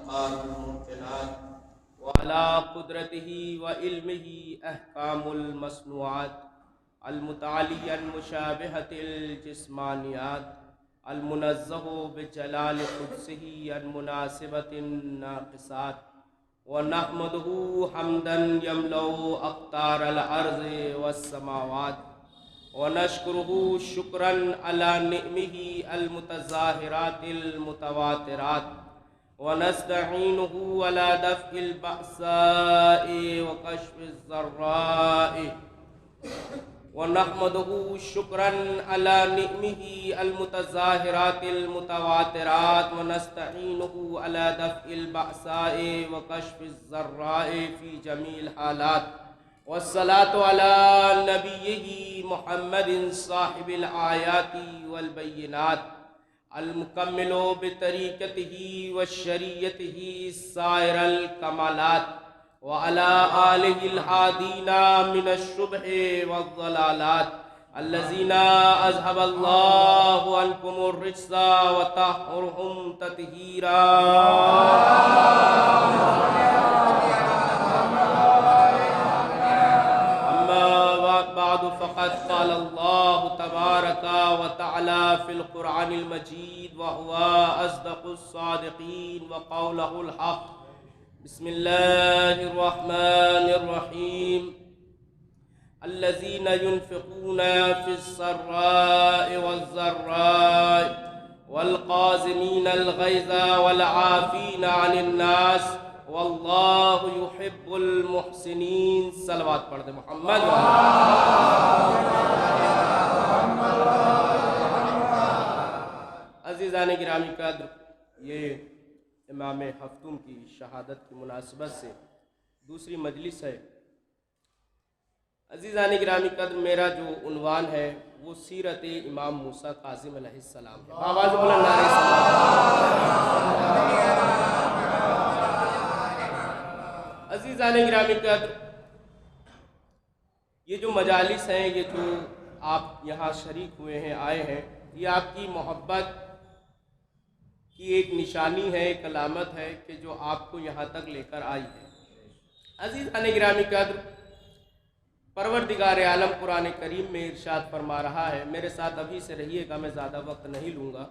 अफ़्क़ारुल मुमकिनात व अला क़ुदरतिही व इल्मिही अहकामुल मस्नुआत अल मुतालियन मुशाबिहतिल जिस्मानियात अल मुनज़्ज़हु बिजलाल क़ुद्सिही अन मुनासिबतिन नाक़िसात व नहमदुहु हम्दन यमलउ अक़तारल अर्ज़ि वस्समावात व नशकुरुहु शुक्रन अला निअमिही अल मुतज़ाहिरातिल मुतवातिरात व नस्तईनुहु अला दफ़इल बअसाइ व कश्फ़िज़ ज़र्राइ व नहमदुहु शुक्रन अला निअमिही अल मुतज़ाहिरातिल मुतवातिरात व नस्तईनुहु अला दफ़इल बअसाइ व कश्फ़िज़ ज़र्राइ फ़ी जमील हालात वस्सलातु अला नबिय्यिही मुहम्मदिन साहिबिल आयाति वल बय्यिनात अल मुकम्मिलु बितरीक़तिही व शरीयतिही साइरल कमालात व अला आलिहिल हादीना मिनश्शुबहि वज़्ज़लालात अल्लज़ीना अज़हबल्लाहु अन्कुमुर रिज्सा व तहहुरुहुम तत्हीरा। फ़क़द क़ालल्लाहु तबारका व तआला फ़िल क़ुरआनिल मजीद व हुवा अस्दक़ुस सादिक़ीन व क़ौलुहुल हक़। बिस्मिल्लाहिर रहमानिर रहीम। अल्लज़ीना युनफ़िक़ूना फ़िस सर्राइ वज़्ज़र्राइ वल क़ाज़िमीनल ग़ैज़ा वल आफ़ीना अनिन नास वल्लाहु युहिब्बुल मुहसिनीन। सलवात पढ़ दे मोहम्मद। अज़ीज़ान गिरामी कद्र, ये इमाम हफ्तुम की शहादत की मुनासिबत से दूसरी मजलिस है। अज़ीज़ान गिरामी कद्र, मेरा जो उन्वान है वो सीरत इमाम मूसा काज़िम अलैहिस्सलाम है। आवाज़ बुलंद नारे अज़ीज़ान गिरामी कद्र, ये जो मजालिस हैं, ये जो आप यहाँ शरीक हुए हैं, आए हैं, ये आपकी मोहब्बत की एक निशानी है, एक अलामत है कि जो आपको यहाँ तक लेकर आई है। अज़ीज़ान गिरामी कद्र, परवरदिगार आलम कुरान करीम में इरशाद फरमा रहा है, मेरे साथ अभी से रहिएगा, मैं ज़्यादा वक्त नहीं लूँगा।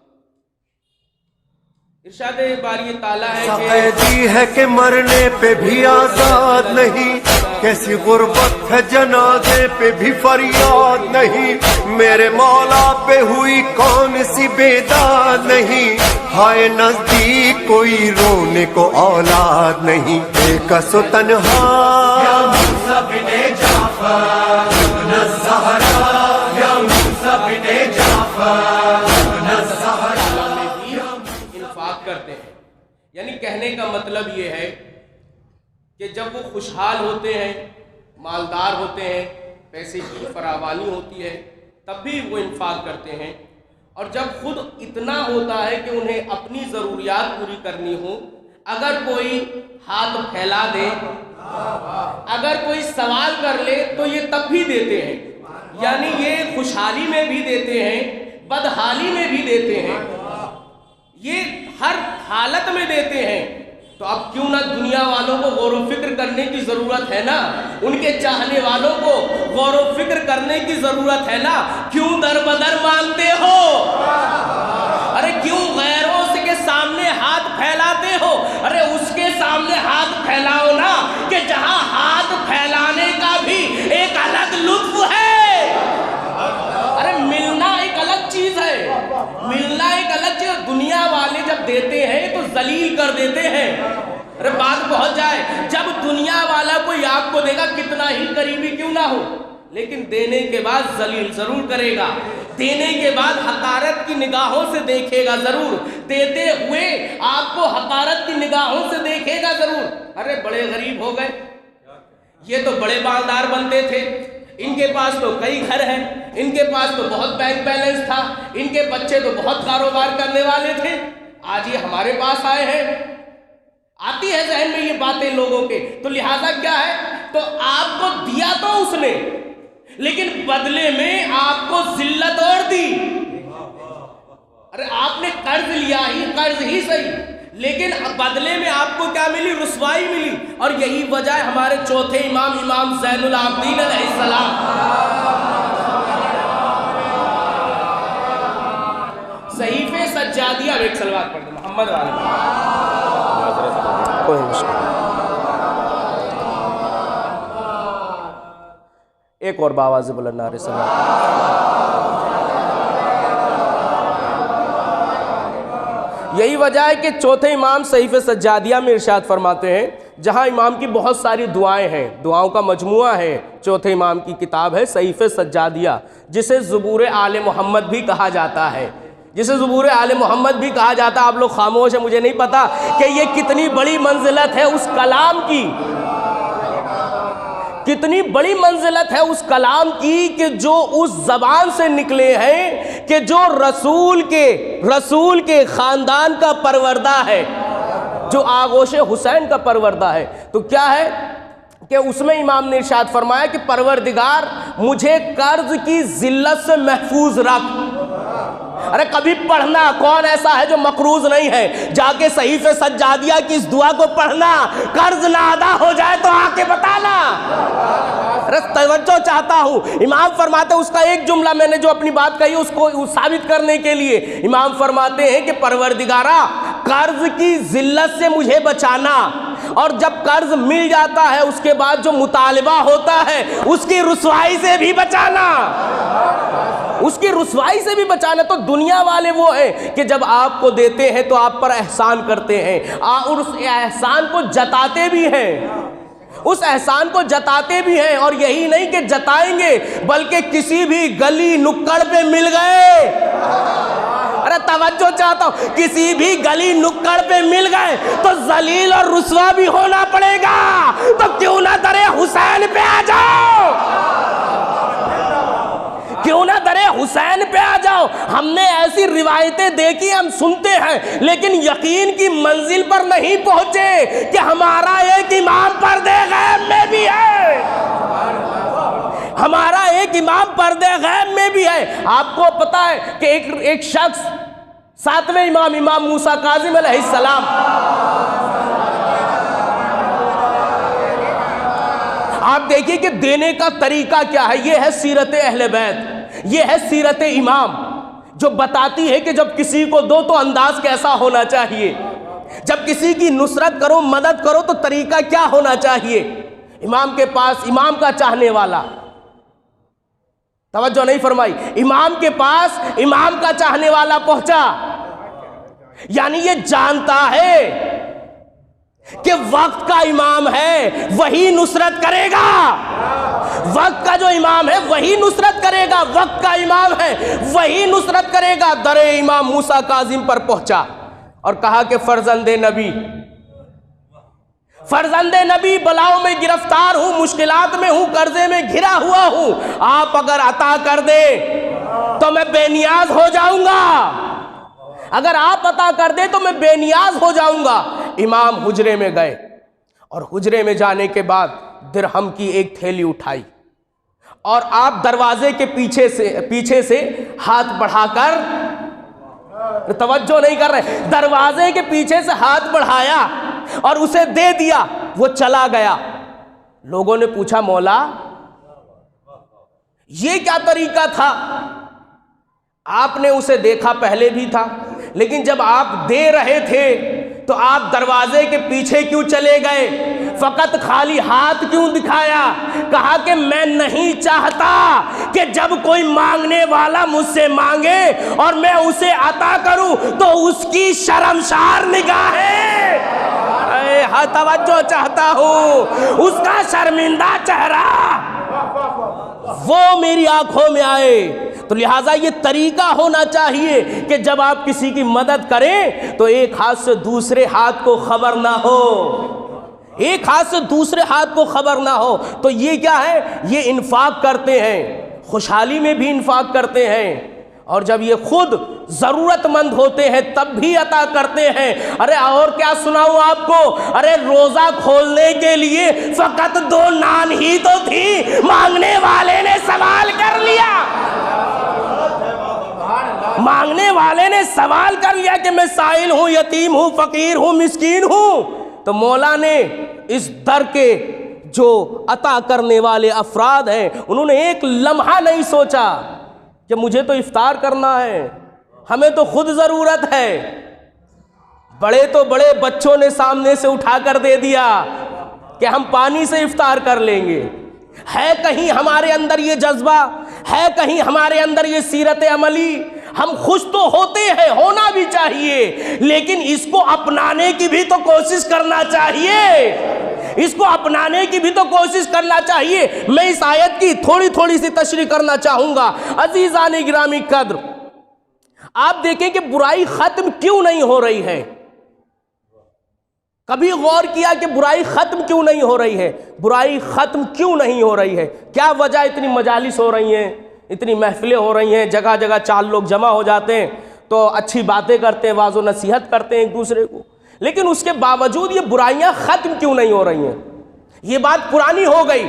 इरशाद बारी ताला है कि मरने पे भी आजाद नहीं, कैसी गुर्बत है जनाजे पे भी फरियाद नहीं, मेरे मौला पे हुई कौन सी बेदाद नहीं, हाय नजदीक कोई रोने को औलाद नहीं, बेकसो तन्हा या मूसा बिने जाफर इब्न ज़हरा, या मूसा बिने जाफर इब्न ज़हरा करते हैं। यानी कहने का मतलब ये है कि जब वो खुशहाल होते हैं, मालदार होते हैं, पैसे की फरावानी होती है, तब भी वो इन्फाक करते हैं। और जब खुद इतना होता है कि उन्हें अपनी ज़रूरियात पूरी करनी हो, अगर कोई हाथ फैला दे, अगर कोई सवाल कर ले, तो ये तब भी देते हैं। यानी ये खुशहाली में भी देते हैं, बदहाली में भी देते हैं, ये हर हालत में देते हैं। तो अब क्यों ना दुनिया वालों को गौर व फिक्र करने की ज़रूरत है ना, उनके चाहने वालों को गौर व फिक्र करने की ज़रूरत है ना। क्यों दर बदर मांगते हो? अरे क्यों गैरों के सामने हाथ फैलाते हो? अरे उसके सामने हाथ फैलाओ ना कि जहां हाथ फैलाने का भी एक अलग लुत्फ है। अरे मिलना एक अलग चीज है, मिलना एक अलग चीज। दुनिया वाले जब देते हैं तो जलील कर देते हैं। अरे बात पहुंच जाए, जब दुनिया वाला कोई आपको देगा, कितना ही करीबी क्यों ना हो, लेकिन देने के बाद जलील जरूर करेगा, देने के बाद हकारत की निगाहों से देखेगा जरूर, देते हुए आपको हकारत की निगाहों से देखेगा जरूर। अरे बड़े गरीब हो गए, ये तो बड़े मालदार बनते थे, इनके पास तो कई घर हैं, इनके पास तो बहुत बैंक बैलेंस था, इनके बच्चे तो बहुत कारोबार करने वाले थे, आज ये हमारे पास आए हैं। आती है जहन में ये बातें लोगों के, तो लिहाजा क्या है, तो आपको दिया तो उसने, लेकिन बदले में आपको जिल्लत और दी। अरे आपने कर्ज लिया ही, कर्ज ही सही, लेकिन बदले में आपको क्या मिली? रुसवाई मिली। और यही वजह है हमारे चौथे इमाम, इमाम ज़ैनुल आबिदीन अलैहिस्सलाम, सहीफे सज्जादिया में एक सलवात पढ़ दे मोहम्मद वाले, कोई मुश्किल। एक और बावाज़ बुलंद नारे सलात। यही वजह है कि चौथे इमाम सहीफ़े सज्जादिया में इरशाद फरमाते हैं, जहाँ इमाम की बहुत सारी दुआएं हैं, दुआओं का मजमुआ है। चौथे इमाम की किताब है सहीफ़े सज्जादिया, जिसे ज़ुबूर आले मोहम्मद भी कहा जाता है, जिसे ज़ुबूर आले मोहम्मद भी कहा जाता है। आप लोग खामोश हैं, मुझे नहीं पता कि ये कितनी बड़ी मंजिलत है उस कलाम की, कितनी बड़ी मंजिलत है उस कलाम की कि जो उस ज़बान से निकले हैं कि जो रसूल के ख़ानदान का परवरदा है, जो आगोश हुसैन का परवरदा है। तो क्या है कि उसमें इमाम ने इरशाद फरमाया कि परवरदिगार मुझे कर्ज की जिल्लत से महफूज रख। अरे कभी पढ़ना, कौन ऐसा है जो मकरूज नहीं है? जाके सहीफ़े सज्जादिया की इस दुआ को पढ़ना, कर्ज ना अदा हो जाए तो आके बताना। अरे तवज्जो चाहता हूँ। इमाम फरमाते हैं, उसका एक जुमला मैंने जो अपनी बात कही उसको साबित करने के लिए इमाम फरमाते हैं कि परवरदिगारा कर्ज की जिल्लत से मुझे बचाना, और जब कर्ज मिल जाता है उसके बाद जो मुतालिबा होता है उसकी रुसवाई से भी बचाना, उसकी रुसवाई से भी बचाना। तो दुनिया वाले वो है कि जब आपको देते हैं तो आप पर एहसान करते हैं और उस एहसान को जताते भी हैं, उस एहसान को जताते भी हैं। और यही नहीं कि जताएंगे, बल्कि किसी भी गली नुक्कड़ पे मिल गए, अरे तवज्जो चाहता हूं, किसी भी गली नुक्कड़ पे मिल गए तो जलील और रुसवा भी होना पड़ेगा। तो क्यों ना दरे हुसैन पे आ जाओ, क्यों ना दरे हुसैन पे आ जाओ। हमने ऐसी रिवायतें देखी, हम सुनते हैं, लेकिन यकीन की मंजिल पर नहीं पहुंचे कि हमारा एक इमाम पर्दे गैब में भी है, हमारा एक इमाम पर्दे गैब में भी है। आपको पता है कि एक शख्स, सातवें इमाम, इमाम मूसा काज़िम अलैहिस्सलाम, आप देखिए कि देने का तरीका क्या है। ये है सीरत अहले बैत, ये है सीरत इमाम, जो बताती है कि जब किसी को दो तो अंदाज कैसा होना चाहिए, जब किसी की नुसरत करो, मदद करो तो तरीका क्या होना चाहिए। इमाम के पास इमाम का चाहने वाला, तवज्जो नहीं फरमाई, इमाम के पास इमाम का चाहने वाला पहुंचा, यानी ये जानता है कि वक्त का इमाम है वही नुसरत करेगा, वक्त का जो इमाम है वही नुसरत करेगा, वक्त का इमाम है वही नुसरत करेगा। दरे इमाम मूसा काजिम पर पहुंचा और कहा कि फर्जंदे नबी बलाओं में गिरफ्तार हूं, मुश्किलात में हूं, कर्जे में घिरा हुआ हूं, आप अगर अता कर दे तो मैं बेनियाज हो जाऊंगा, अगर आप अता कर दे तो मैं बेनियाज हो जाऊंगा। इमाम हुजरे में गए और हुजरे में जाने के बाद दिरहम की एक थैली उठाई और आप दरवाजे के पीछे से हाथ बढ़ाकर, तवज्जो नहीं कर रहे, दरवाजे के पीछे से हाथ बढ़ाया और उसे दे दिया, वो चला गया। लोगों ने पूछा, मौला ये क्या तरीका था? आपने उसे देखा पहले भी था, लेकिन जब आप दे रहे थे तो आप दरवाजे के पीछे क्यों चले गए? फकत खाली हाथ क्यों दिखाया? कहा कि मैं नहीं चाहता कि जब कोई मांगने वाला मुझसे मांगे और मैं उसे अता करूं तो उसकी शर्मसार निगाहें, तवज्जो चाहता हूं, उसका शर्मिंदा चेहरा वो मेरी आंखों में आए। तो लिहाजा ये तरीका होना चाहिए कि जब आप किसी की मदद करें तो एक हाथ से दूसरे हाथ को खबर ना हो, एक हाथ से दूसरे हाथ को खबर ना हो। तो ये क्या है? ये इन्फाक करते हैं, खुशहाली में भी इन्फाक करते हैं, और जब ये खुद जरूरतमंद होते हैं तब भी अता करते हैं। अरे और क्या सुनाऊं आपको? अरे रोजा खोलने के लिए फकत 2 नान ही तो थी, मांगने वाले ने सवाल कर लिया, मांगने वाले ने सवाल कर लिया कि मैं साइल हूं, यतीम हूं, फकीर हूं, मिस्कीन हूं, तो मौला ने इस दर के जो अता करने वाले अफराद हैं उन्होंने एक लम्हा नहीं सोचा कि मुझे तो इफ्तार करना है, हमें तो खुद ज़रूरत है। बड़े तो बड़े बच्चों ने सामने से उठाकर दे दिया कि हम पानी से इफ्तार कर लेंगे। है कहीं हमारे अंदर ये जज्बा, है कहीं हमारे अंदर ये सीरत अमली? हम खुश तो होते हैं, होना भी चाहिए, लेकिन इसको अपनाने की भी तो कोशिश करना चाहिए, इसको अपनाने की भी तो कोशिश करना चाहिए। मैं इस आयत की थोड़ी थोड़ी सी तशरीह करना चाहूंगा। अजीजान गिरामी कद्र, आप देखें कि बुराई खत्म क्यों नहीं हो रही है। कभी गौर किया कि बुराई खत्म क्यों नहीं हो रही है? बुराई खत्म क्यों नहीं हो रही है? क्या वजह? इतनी मजालिस हो रही हैं, इतनी महफिलें हो रही हैं, जगह जगह 4 लोग जमा हो जाते हैं तो अच्छी बातें करते हैं, वाज़ो नसीहत करते हैं एक दूसरे को, लेकिन उसके बावजूद ये बुराइयां खत्म क्यों नहीं हो रही हैं? ये बात पुरानी हो गई।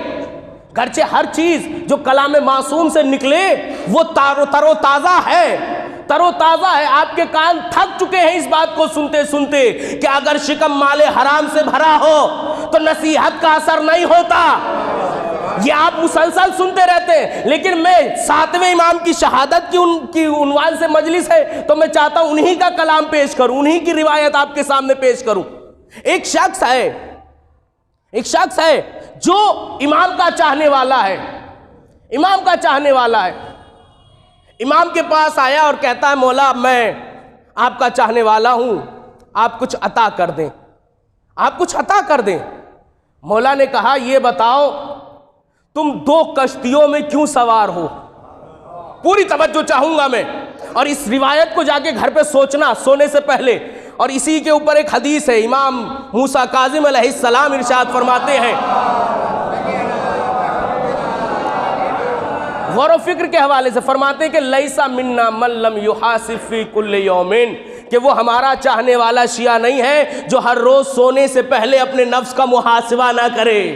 गर्चे हर चीज़ जो कलाम मासूम से निकले वो तरोताज़ा है, तरोताज़ा है। आपके कान थक चुके हैं इस बात को सुनते सुनते कि अगर शिकम माले हराम से भरा हो तो नसीहत का असर नहीं होता। ये आप मुसलसल सुनते रहते हैं, लेकिन मैं 7वें इमाम की शहादत की उन्वान से मजलिस है तो मैं चाहता हूं उन्हीं का कलाम पेश करूं, उन्हीं की रिवायत आपके सामने पेश करूं। एक शख्स है जो इमाम का चाहने वाला है, इमाम का चाहने वाला है। इमाम के पास आया और कहता है, मौला मैं आपका चाहने वाला हूं, आप कुछ अता कर दें, आप कुछ अता कर दें। मौला ने कहा, ये बताओ तुम 2 कश्तियों में क्यों सवार हो? पूरी तवज्जो चाहूंगा मैं, और इस रिवायत को जाके घर पे सोचना सोने से पहले। और इसी के ऊपर एक हदीस है, इमाम मूसा काजिम अलैहिस्सलाम इरशाद फरमाते हैं, गौर व फिक्र के हवाले से फरमाते हैं कि लैसा मिन्ना मन लम युहासिब फी कुल्ल यौमिन, कि वो हमारा चाहने वाला शिया नहीं है जो हर रोज सोने से पहले अपने नफ्स का मुहासिबा ना करे,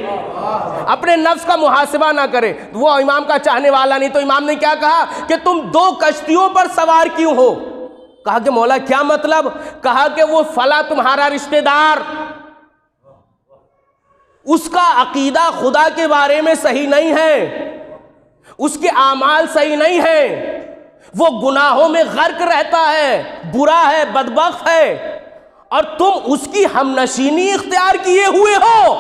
अपने नफ्स का मुहासिबा ना करे, वो इमाम का चाहने वाला नहीं। तो इमाम ने क्या कहा कि तुम 2 कश्तियों पर सवार क्यों हो? कहा कि मौला क्या मतलब? कहा कि वो फला तुम्हारा रिश्तेदार, उसका अकीदा खुदा के बारे में सही नहीं है, उसके आमाल सही नहीं है, वो गुनाहों में गर्क रहता है, बुरा है, बदबख्त है, और तुम उसकी हमनशीनी इख्तियार किए हुए हो।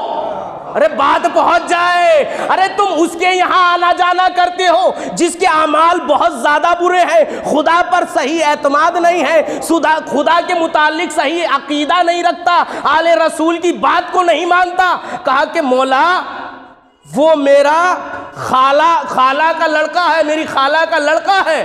अरे बात पहुंच जाए, अरे तुम उसके यहां आना जाना करते हो जिसके आमाल बहुत ज्यादा बुरे हैं, खुदा पर सही एतमाद नहीं है, खुदा के मुतालिक सही अकीदा नहीं रखता, आले रसूल की बात को नहीं मानता। कहा कि मौला वो मेरा खाला का लड़का है, मेरी खाला का लड़का है,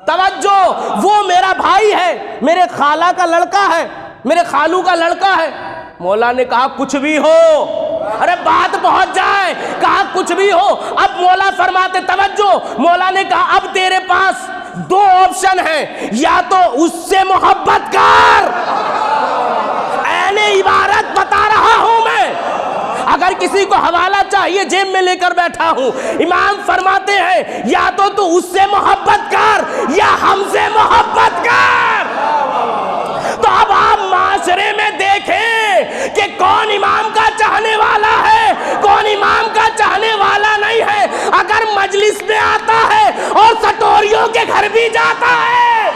तवज्जो, वो मेरा भाई है, मेरे खाला का लड़का है, मेरे खालू का लड़का है। मौला ने कहा कुछ भी हो, अरे बात पहुंच जाए, कहा कुछ भी हो। अब मौला फरमाते, तवज्जो, मौला ने कहा अब तेरे पास 2 ऑप्शन है, या तो उससे मोहब्बत कर, ऐने इबारत बता रहा हूं मैं, अगर किसी को हवाला चाहिए जेब में लेकर बैठा हूं, इमाम फरमाते हैं या तो तू उससे मोहब्बत कर या हमसे मोहब्बत कर। तो अब आप माशरे में देखें कि कौन इमाम का चाहने वाला है, कौन इमाम का चाहने वाला नहीं है। अगर मजलिस में आता है और सटोरियों के घर भी जाता है,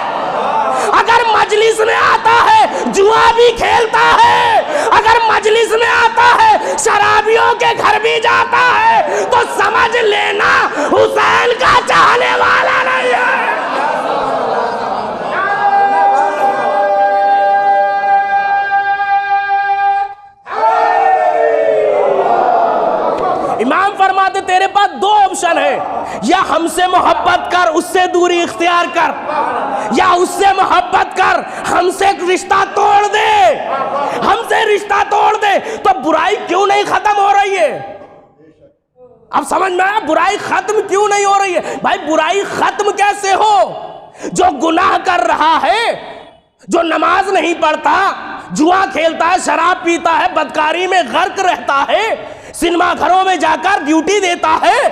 अगर मजलिस में आता है जुआ भी खेलता है, अगर मजलिस में आता है शराबियों के घर भी जाता है, तो समझ लेना हुसैन का चाहने वाला नहीं है। इमाम फरमाते तेरे पास 2 ऑप्शन है, या हमसे मोहब्बत कर उससे दूरी इख्तियार कर, या उससे मोहब्बत कर हमसे रिश्ता तोड़ दे, हमसे रिश्ता तोड़ दे। तो बुराई क्यों नहीं खत्म हो रही है? अब समझ में आया बुराई खत्म क्यों नहीं हो रही है? भाई बुराई खत्म कैसे हो? जो गुनाह कर रहा है, जो नमाज नहीं पढ़ता, जुआ खेलता है, शराब पीता है, बदकारी में गर्क रहता है, सिनेमा घरों में जाकर ड्यूटी देता है,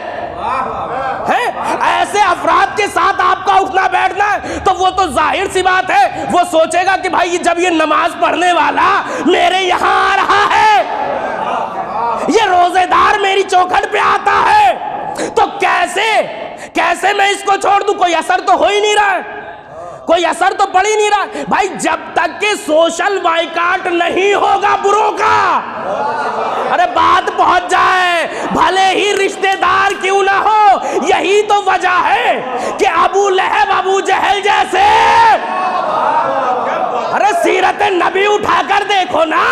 है? ऐसे अफराद के साथ आपका उठना बैठना है तो वो तो जाहिर सी बात है, वो सोचेगा कि भाई जब ये नमाज पढ़ने वाला मेरे यहां आ रहा है, ये रोजेदार मेरी चौखट पे आता है, तो कैसे मैं इसको छोड़ दूं? कोई असर तो हो ही नहीं रहा है, कोई असर तो पड़ ही नहीं रहा भाई। जब तक के सोशल बाइकाट नहीं होगा बुरों का, अरे बात पहुंच जाए, भले ही रिश्तेदार क्यों ना हो। यही तो वजह है कि अबू लहब अबू जहल जैसे, अरे सीरत नबी उठाकर देखो ना,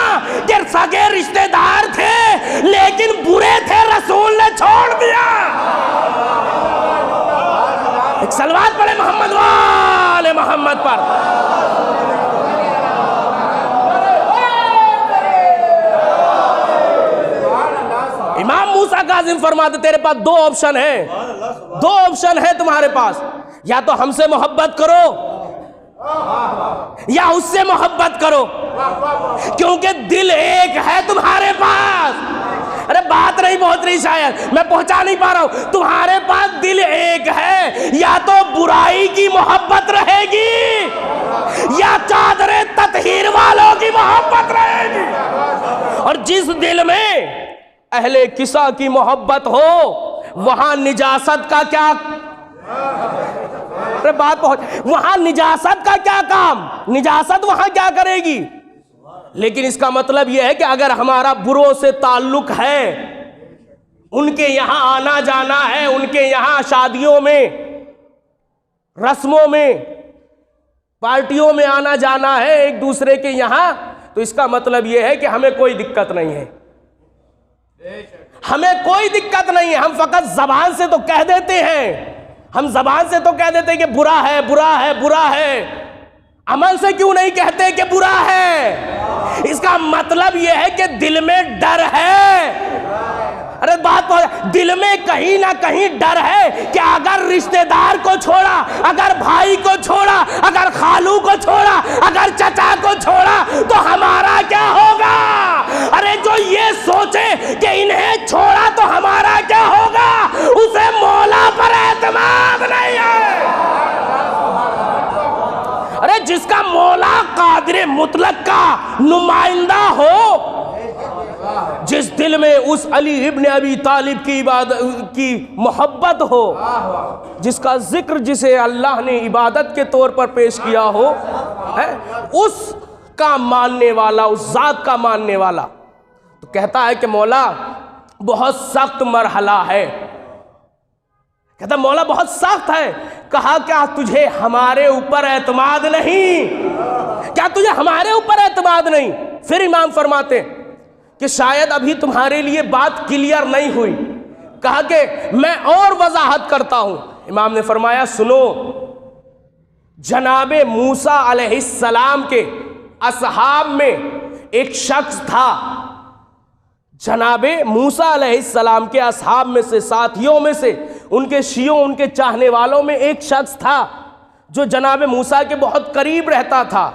कि सगे रिश्तेदार थे लेकिन बुरे थे, रसूल ने छोड़ दिया। एक सलवात पढ़े मोहम्मद वाले मोहम्मद पर। इमाम मूसा काजिम फरमाते तेरे पास दो ऑप्शन है तुम्हारे पास, या तो हमसे मोहब्बत करो या उससे मोहब्बत करो, क्योंकि दिल एक है तुम्हारे पास। अरे बात नहीं पहुंच रही, शायद मैं पहुंचा नहीं पा रहा हूं। तुम्हारे पास दिल एक है, या तो बुराई की मोहब्बत रहेगी या चादरे ततहीर वालों की मोहब्बत रहेगी। और जिस दिल में अहले किसा की मोहब्बत हो, वहां निजासत का क्या, अरे बात पहुंच, वहां निजासत का क्या काम, निजासत वहां क्या करेगी। लेकिन इसका मतलब यह है कि अगर हमारा बुरों से ताल्लुक है, उनके यहां आना जाना है, उनके यहां शादियों में, रस्मों में, पार्टियों में आना जाना है एक दूसरे के यहां, तो इसका मतलब यह है कि हमें कोई दिक्कत नहीं है, हमें कोई दिक्कत नहीं है। हम फकत जबान से तो कह देते हैं, हम जबान से तो कह देते हैं कि बुरा है, बुरा है, बुरा है। अमल से क्यों नहीं कहते कि बुरा है? इसका मतलब यह है कि दिल में डर है। अरे बात दिल में कहीं ना कहीं डर है कि अगर रिश्तेदार को छोड़ा, अगर भाई को छोड़ा, अगर खालू को छोड़ा, अगर चचा को छोड़ा, तो हमारा क्या होगा। अरे जो ये सोचे कि इन्हें छोड़ा तो हमारा क्या होगा, उसे मौला पर एतमाद नहीं है। अरे जिसका मौला कादिर मुतलक का नुमाइंदा हो, जिस दिल में उस अली इब्न अबी तालिब की इबादत की मोहब्बत हो, जिसका जिक्र जिसे अल्लाह ने इबादत के तौर पर पेश किया हो, है उसका मानने वाला, उस जात का मानने वाला, तो कहता है कि मौला बहुत सख्त मरहला है। कहता मौला बहुत सख्त है। कहा क्या तुझे हमारे ऊपर एतमाद नहीं, क्या तुझे हमारे ऊपर एतमाद नहीं। फिर इमाम फरमाते कि शायद अभी तुम्हारे लिए बात क्लियर नहीं हुई। कहा कि मैं और वजाहत करता हूं। इमाम ने फरमाया सुनो, जनाबे मूसा अलैहिस्सलाम के असहाब में एक शख्स था, जनाबे मूसा अलैहिस्सलाम के असहाब में से, साथियों में से, उनके शियों, उनके चाहने वालों में एक शख्स था जो जनाबे मूसा के बहुत करीब रहता था,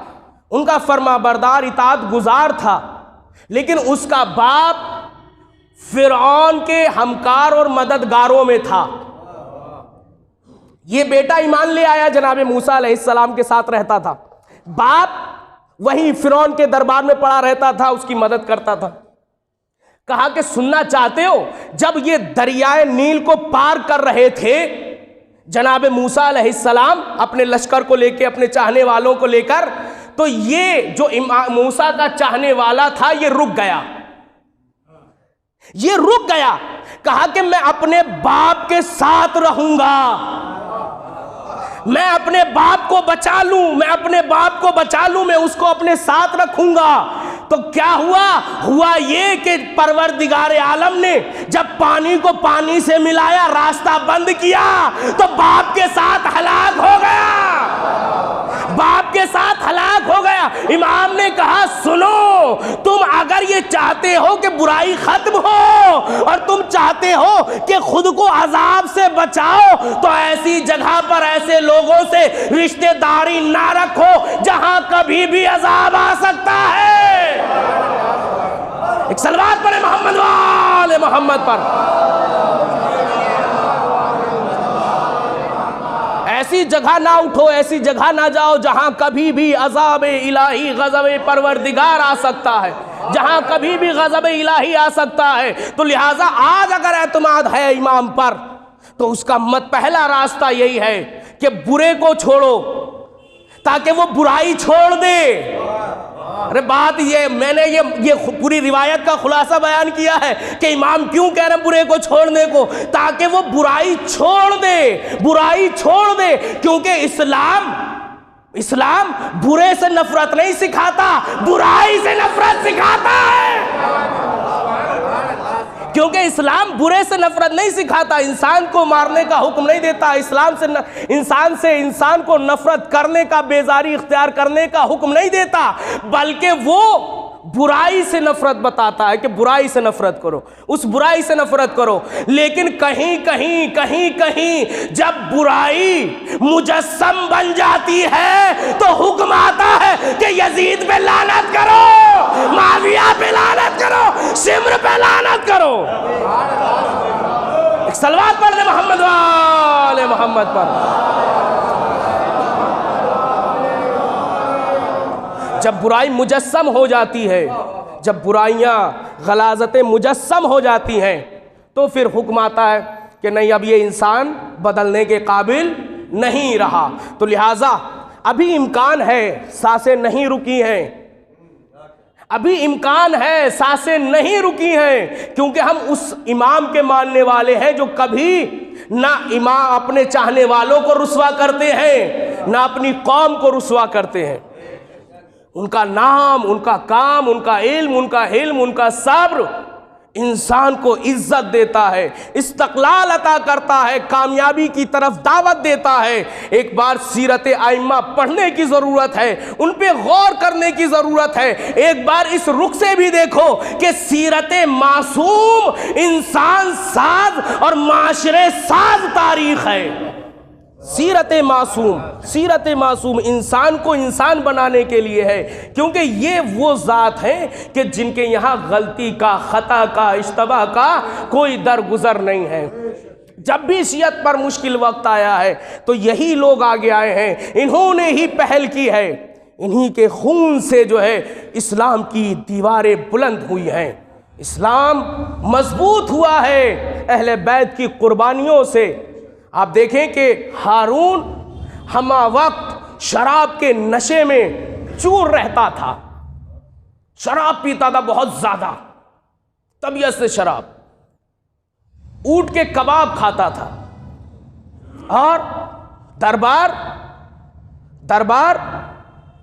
उनका फरमाबरदार इताअत गुजार था। लेकिन उसका बाप फिरौन के हमकार और मददगारों में था। ये बेटा ईमान ले आया, जनाबे मूसा अलैहिस्सलाम के साथ रहता था, बाप वहीं फिरौन के दरबार में पड़ा रहता था, उसकी मदद करता था। कहा कि सुनना चाहते हो, जब ये दरियाए नील को पार कर रहे थे जनाबे मूसा अलैहिस्सलाम अपने लश्कर को लेकर, अपने चाहने वालों को लेकर, तो ये जो मूसा का चाहने वाला था ये रुक गया, ये रुक गया। कहा कि मैं अपने बाप के साथ रहूंगा, मैं अपने बाप को बचा लूं, मैं अपने बाप को बचा लूं, मैं उसको अपने साथ रखूंगा। तो क्या हुआ ये कि परवरदिगार आलम ने जब पानी को पानी से मिलाया, रास्ता बंद किया, तो बाप के साथ हलाक हो गया, बाप के साथ हलाक हो गया। इमाम ने कहा सुनो, तुम अगर ये चाहते हो कि बुराई खत्म हो और तुम चाहते हो कि खुद को अजाब से बचाओ, तो ऐसी जगह पर ऐसे लोगों से रिश्तेदारी ना रखो जहां कभी भी अजाब आ सकता है। एक सलवात पढ़े मोहम्मद वाले मोहम्मद पर। ऐसी जगह ना उठो, ऐसी जगह ना जाओ जहां कभी भी अज़ाब इलाही गज़ब परवरदिगार आ सकता है, जहां कभी भी गज़ब इलाही आ सकता है। तो लिहाजा आज अगर एतमाद है इमाम पर, तो उसका पहला रास्ता यही है कि बुरे को छोड़ो ताकि वो बुराई छोड़ दे। अरे बात ये, मैंने ये पूरी रिवायत का खुलासा बयान किया है कि इमाम क्यों कह रहे हैं बुरे को छोड़ने को, ताकि वो बुराई छोड़ दे, बुराई छोड़ दे। क्योंकि इस्लाम बुरे से नफरत नहीं सिखाता, बुराई से नफरत सिखाता है। क्योंकि इस्लाम बुरे से नफरत नहीं सिखाता, इंसान को मारने का हुक्म नहीं देता, इस्लाम से इंसान को नफरत करने का, बेजारी इख्तियार करने का हुक्म नहीं देता, बल्कि वो बुराई से नफरत बताता है कि बुराई से नफरत करो, उस बुराई से नफरत करो। लेकिन कहीं कहीं जब बुराई मुजस्सम बन जाती है तो हुक्म आता है कि यजीद पे लानत करो, माविया पे लानत करो, सिमर पे लानत करो। एक सलवात पढ़ दे मोहम्मद वाले मोहम्मद पर। जब बुराई मुजस्सम हो जाती है, जब बुराइयां गलाजतें मुजस्सम हो जाती हैं, तो फिर हुक्म आता है कि नहीं, अब ये इंसान बदलने के काबिल नहीं रहा। तो लिहाजा अभी इम्कान है, सांसें नहीं रुकी हैं, अभी इम्कान है, सांसें नहीं रुकी हैं, क्योंकि हम उस इमाम के मानने वाले हैं जो कभी ना इमाम अपने चाहने वालों को रुस्वा करते हैं, ना अपनी कौम को रुस्वा करते हैं। उनका नाम, उनका काम, उनका इल्म, उनका हिल्म, उनका सब्र इंसान को इज्जत देता है, इस्तक़लाल अता करता है, कामयाबी की तरफ दावत देता है। एक बार सीरत आइम्मा पढ़ने की ज़रूरत है, उन पे गौर करने की ज़रूरत है। एक बार इस रुख से भी देखो कि सीरत मासूम इंसान साज और माशरे साज तारीख़ है। सीरत मासूम इंसान को इंसान बनाने के लिए है, क्योंकि ये वो ज़ात हैं कि जिनके यहाँ गलती का, ख़ता का, इश्तबाह का कोई दरगुजर नहीं है। जब भी शियत पर मुश्किल वक्त आया है तो यही लोग आगे आए हैं, इन्होंने ही पहल की है, इन्हीं के खून से जो है इस्लाम की दीवारें बुलंद हुई हैं, इस्लाम मजबूत हुआ है अहले बैत की कुर्बानियों से। आप देखें कि हारून हमा वक्त शराब के नशे में चूर रहता था, शराब पीता था बहुत ज्यादा, तबीयत से शराब, ऊंट के कबाब खाता था, और दरबार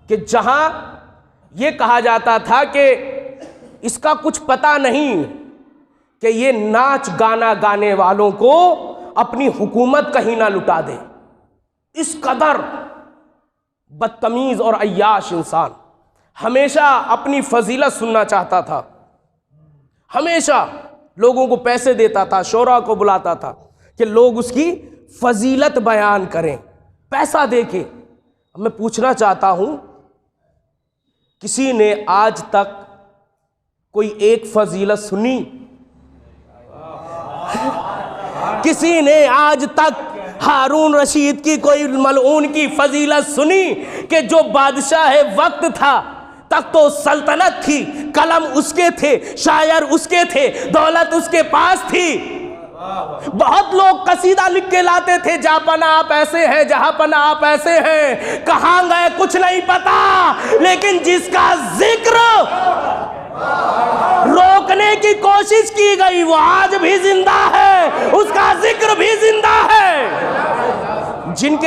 के जहां यह कहा जाता था कि इसका कुछ पता नहीं कि ये नाच गाना गाने वालों को अपनी हुकूमत कहीं ना लुटा दे। इस कदर बदतमीज और अय्याश इंसान, हमेशा अपनी फजीलत सुनना चाहता था, हमेशा लोगों को पैसे देता था, शोरा को बुलाता था कि लोग उसकी फजीलत बयान करें, पैसा देके। मैं पूछना चाहता हूं, किसी ने आज तक कोई एक फजीलत सुनी? किसी ने आज तक हारून रशीद की कोई मलऊन की फजीलत सुनी कि जो बादशाह वक्त था, तक तो सल्तनत थी, कलम उसके थे, शायर उसके थे, दौलत उसके पास थी, बहुत लोग कसीदा लिख के लाते थे, जापना आप ऐसे हैं, जहापना आप ऐसे हैं, कहां गए कुछ नहीं पता, लेकिन जिसका जिक्र रोकने की कोशिश की गई वो आज भी जिंदा है, उसका जिक्र भी जिंदा है। जिनके